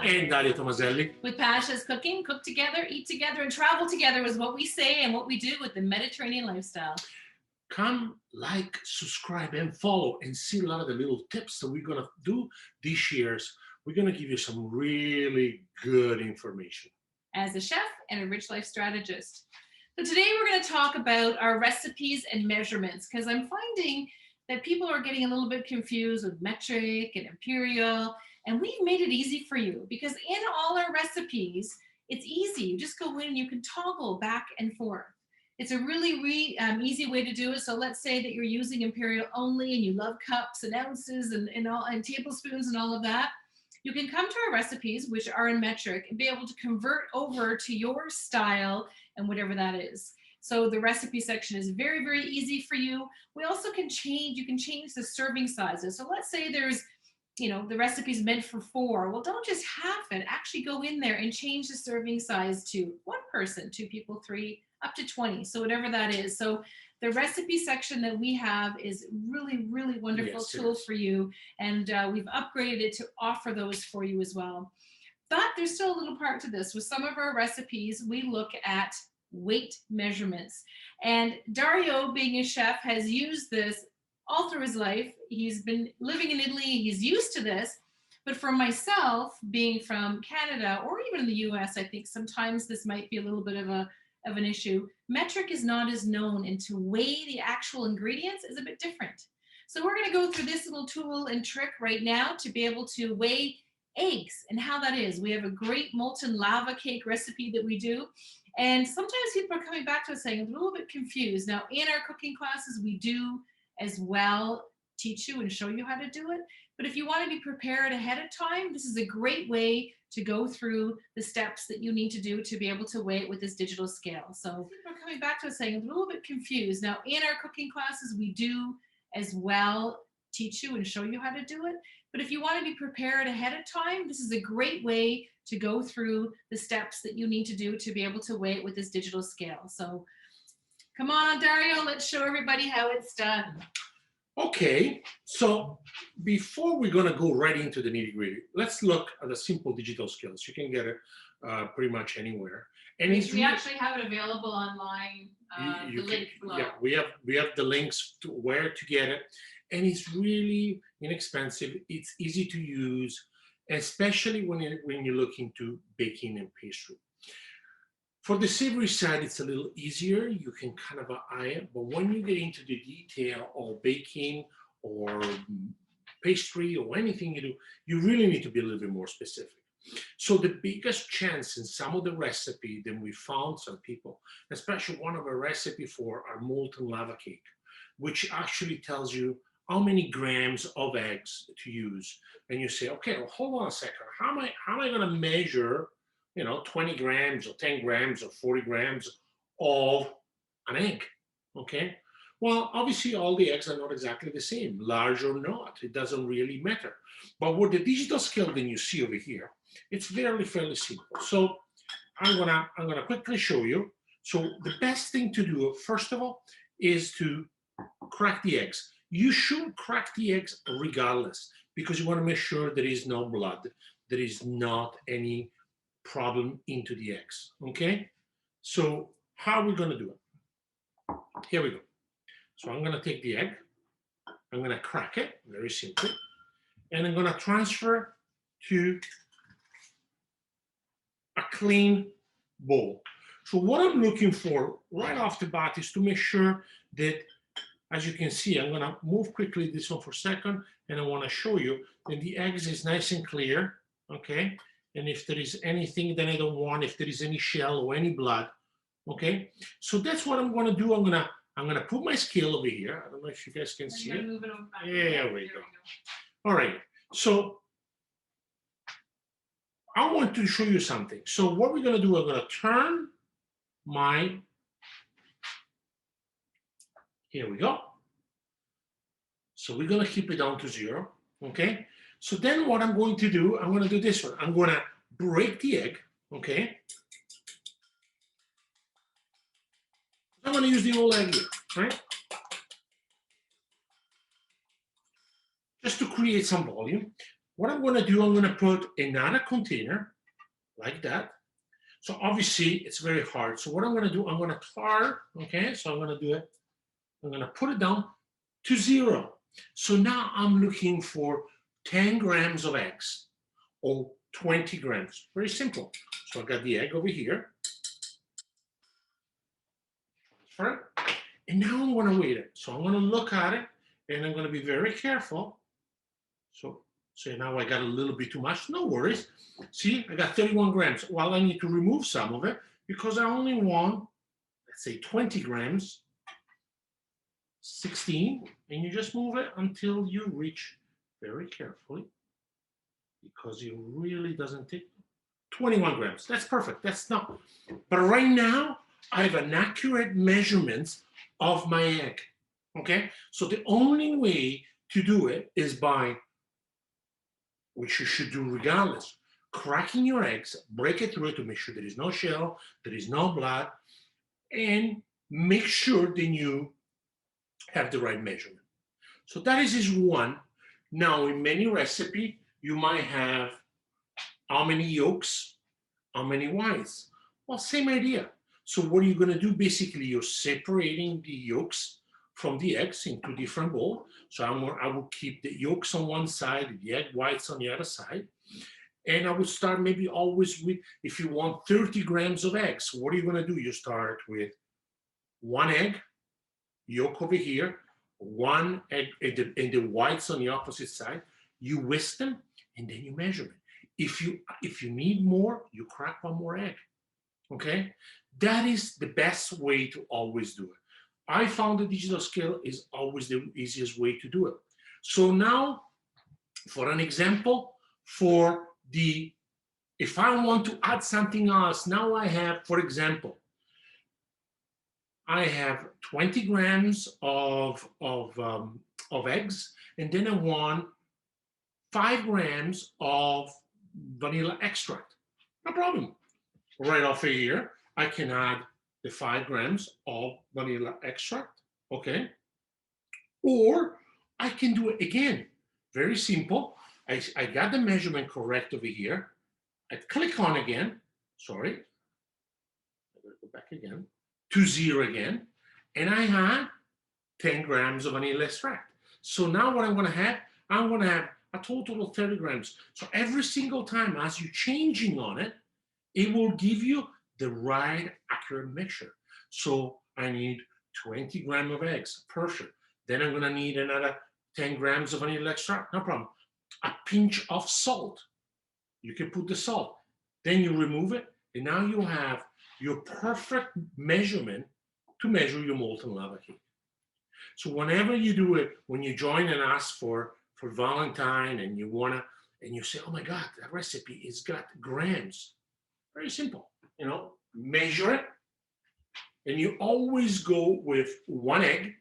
And Dario Tomaselli. With Pasha's Cooking, cook together, eat together, and travel together is what we say and what we do with the Mediterranean lifestyle. Come, like, subscribe, and follow, and see a lot of the little tips that we're gonna do this year's. We're gonna give you some really good information. As a chef and a rich life strategist. So today we're going to talk about our recipes and measurements, because I'm finding that people are getting a little bit confused with metric and imperial, and we've made it easy for you because in all our recipes, it's easy. You just go in and you can toggle back and forth. It's a really easy way to do it. So let's say that you're using imperial only and you love cups and ounces and tablespoons and all of that. You can come to our recipes, which are in metric, and be able to convert over to your style and whatever that is. So the recipe section is very, very easy for you. We also can change, you can change the serving sizes. So let's say there's, the recipe's meant for 4. Well, don't just half it. Actually go in there and change the serving size to 1 person, 2 people, 3, up to 20. So whatever that is. So the recipe section that we have is really, really wonderful tool for you. And we've upgraded it to offer those for you as well. But there's still a little part to this. With some of our recipes, we look at weight measurements. And Dario, being a chef, has used this all through his life. He's been living in Italy. He's used to this. But for myself, being from Canada or even in the US, I think sometimes this might be a little bit of an issue. Metric is not as known, and to weigh the actual ingredients is a bit different. So we're going to go through this little tool and trick right now to be able to weigh eggs and how that is. We have a great molten lava cake recipe that we do. And sometimes people are coming back to us saying, I'm a little bit confused. Now, in our cooking classes, we do as well teach you and show you how to do it. But if you want to be prepared ahead of time, this is a great way to go through the steps that you need to do to be able to weigh it with this digital scale. So people are coming back to us saying, I'm a little bit confused. Now, in our cooking classes, we do as well teach you and show you how to do it. But if you want to be prepared ahead of time, this is a great way to go through the steps that you need to do to be able to weigh it with this digital scale. So come on, Dario, let's show everybody how it's done. Okay, so before we're going to go right into the nitty-gritty, let's look at the simple digital scales. You can get it pretty much anywhere. And we actually have it available online. Link below. Yeah, we have the links to where to get it, and it's really inexpensive. It's easy to use, especially when you're looking to baking and pastry. For the savory side, it's a little easier. You can kind of eye it, but when you get into the detail of baking or pastry or anything you do, you really need to be a little bit more specific. So the biggest chance in some of the recipe that we found some people, especially one of our recipe for our molten lava cake, which actually tells you how many grams of eggs to use. And you say, okay, well, hold on a second. How am I going to measure 20 grams or 10 grams or 40 grams of an egg, okay? Well, obviously all the eggs are not exactly the same, large or not, it doesn't really matter. But with the digital scale that you see over here, it's fairly simple. So I'm gonna quickly show you. So the best thing to do, first of all, is to crack the eggs. You should crack the eggs regardless, because you want to make sure there is no blood, there is not any problem into the eggs, okay? So how are we going to do it? Here we go. So I'm going to take the egg, I'm going to crack it, very simply, and I'm going to transfer to a clean bowl. So what I'm looking for right off the bat is to make sure that, as you can see, I'm going to move quickly this one for a second, and I want to show you that the eggs is nice and clear, okay? And if there is anything that I don't want, if there is any shell or any blood, okay? So that's what I'm going to do. I'm going to put my scale over here. I don't know if you guys can see it. Move it over back. There we go. All right. So I want to show you something. So what we're going to do, I'm going to turn my, here we go. So we're going to keep it down to 0, okay? So then what I'm going to do, I'm going to do this one. I'm going to break the egg, okay? I'm going to use the whole egg here, right? Just to create some volume. What I'm going to do, I'm going to put another container like that. So obviously it's very hard. So what I'm going to do, I'm going to tar, okay? So I'm going to do it. I'm going to put it down to 0. So now I'm looking for 10 grams of eggs or 20 grams. Very simple. So I got the egg over here. And now I'm going to weigh it. So I'm going to look at it and I'm going to be very careful. So now I got a little bit too much. No worries. See, I got 31 grams. Well, I need to remove some of it because I only want, let's say, 20 grams, 16, and you just move it until you reach very carefully because it really doesn't take 21 grams. That's perfect. That's not. But right now, I have an accurate measurement of my egg. Okay? So the only way to do it is by, which you should do regardless, cracking your eggs, break it through to make sure there is no shell, there is no blood, and make sure then you have the right measurement. So that is one. Now, in many recipe, you might have how many yolks, how many whites. Well, same idea. So what are you going to do? Basically, you're separating the yolks from the eggs into different bowl. So I will keep the yolks on one side, the egg whites on the other side. And I would start maybe always with, if you want 30 grams of eggs, what are you going to do? You start with one egg, yolk over here, one egg, and the whites on the opposite side. You whisk them, and then you measure it. If you need more, you crack one more egg. Okay, that is the best way to always do it. I found the digital scale is always the easiest way to do it. So now, for an example, for the if I want to add something else, now I have, for example, I have 20 grams of eggs, and then I want 5 grams of vanilla extract. No problem. Right off of here, I can add the 5 grams of vanilla extract, okay? Or I can do it again. Very simple. I got the measurement correct over here. I click on again. Sorry. I gotta go back again. To 0 again. And I had 10 grams of vanilla extract. So now what I'm going to have a total of 30 grams. So every single time as you're changing on it, it will give you the right accurate mixture. So I need 20 grams of eggs, perfect. Then I'm going to need another 10 grams of vanilla extract, no problem. A pinch of salt. You can put the salt. Then you remove it, and now you have your perfect measurement to measure your molten lava cake. So whenever you do it, when you join and ask for Valentine and you wanna, and you say, oh my God, that recipe has got grams. Very simple, measure it. And you always go with 1 egg,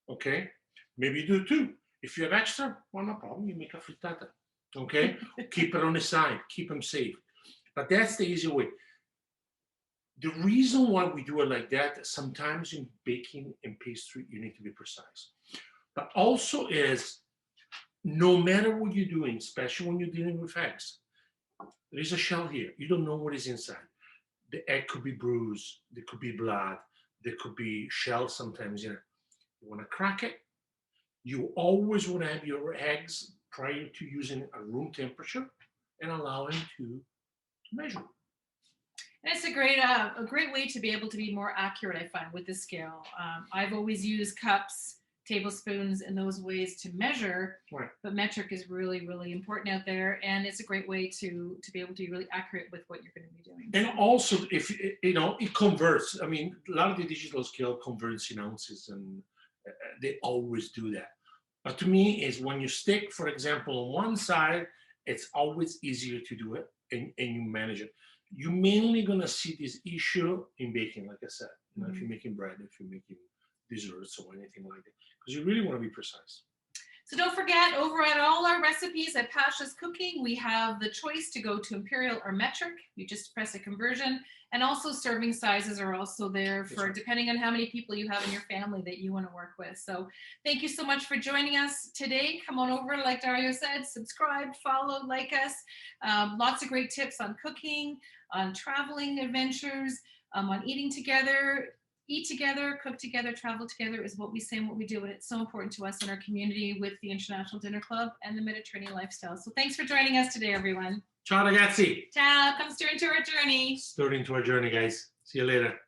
okay? Maybe you do 2. If you have extra, well, no problem, you make a frittata, okay? Keep it on the side, keep them safe. But that's the easy way. The reason why we do it like that, sometimes in baking and pastry, you need to be precise. But also is, no matter what you're doing, especially when you're dealing with eggs, there is a shell here. You don't know what is inside. The egg could be bruised, there could be blood, there could be shell sometimes in it. You want to crack it. You always want to have your eggs prior to using a room temperature and allow them to measure. And it's a great way to be able to be more accurate, I find, with the scale. I've always used cups, tablespoons, and those ways to measure. Right. But metric is really, really important out there, and it's a great way to be able to be really accurate with what you're going to be doing. And also, if it converts. I mean, a lot of the digital scale converts in ounces, and they always do that. But to me, is when you stick, for example, on one side, it's always easier to do it, and you manage it. You're mainly gonna see this issue in baking, like I said. If you're making bread, if you're making desserts or anything like that, because you really want to be precise. So don't forget, over at all our recipes at Pasha's Cooking, we have the choice to go to Imperial or metric. You just press a conversion. And also serving sizes are also there for depending on how many people you have in your family that you want to work with. So thank you so much for joining us today. Come on over, like Dario said, subscribe, follow, like us. Lots of great tips on cooking, on traveling adventures, on eating together. Eat together, cook together, travel together is what we say and what we do. And it's so important to us in our community with the International Dinner Club and the Mediterranean lifestyle. So thanks for joining us today, everyone. Ciao ragazzi. Ciao. Come stir into our journey. Stir into our journey, guys. See you later.